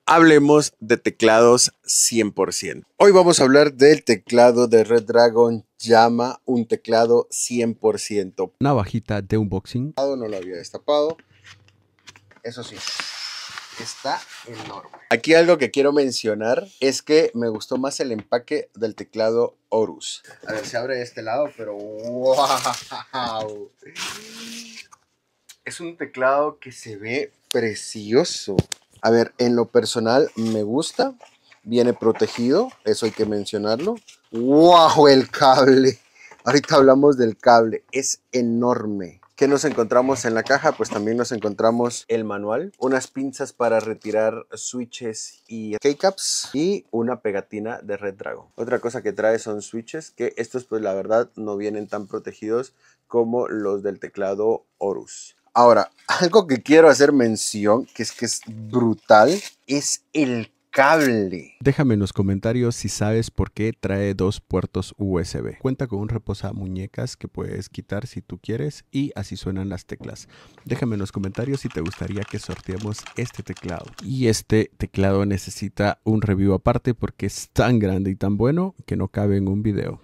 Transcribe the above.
Hablemos de teclados 100%. Hoy vamos a hablar del teclado de Redragon Llama, un teclado 100%. Navajita de unboxing. No lo había destapado. Eso sí, está enorme. Aquí algo que quiero mencionar es que me gustó más el empaque del teclado Horus. A ver, se abre de este lado, pero ¡wow! Es un teclado que se ve precioso. A ver, en lo personal me gusta. Viene protegido, eso hay que mencionarlo. ¡Wow! El cable. Ahorita hablamos del cable. Es enorme. ¿Qué nos encontramos en la caja? Pues también nos encontramos el manual, unas pinzas para retirar switches y keycaps y una pegatina de Redragon. Otra cosa que trae son switches, que estos pues la verdad no vienen tan protegidos como los del teclado Horus. Ahora, algo que quiero hacer mención, que es brutal, es el cable. Déjame en los comentarios si sabes por qué trae dos puertos USB. Cuenta con un reposamuñecas que puedes quitar si tú quieres y así suenan las teclas. Déjame en los comentarios si te gustaría que sorteemos este teclado. Y este teclado necesita un review aparte porque es tan grande y tan bueno que no cabe en un video.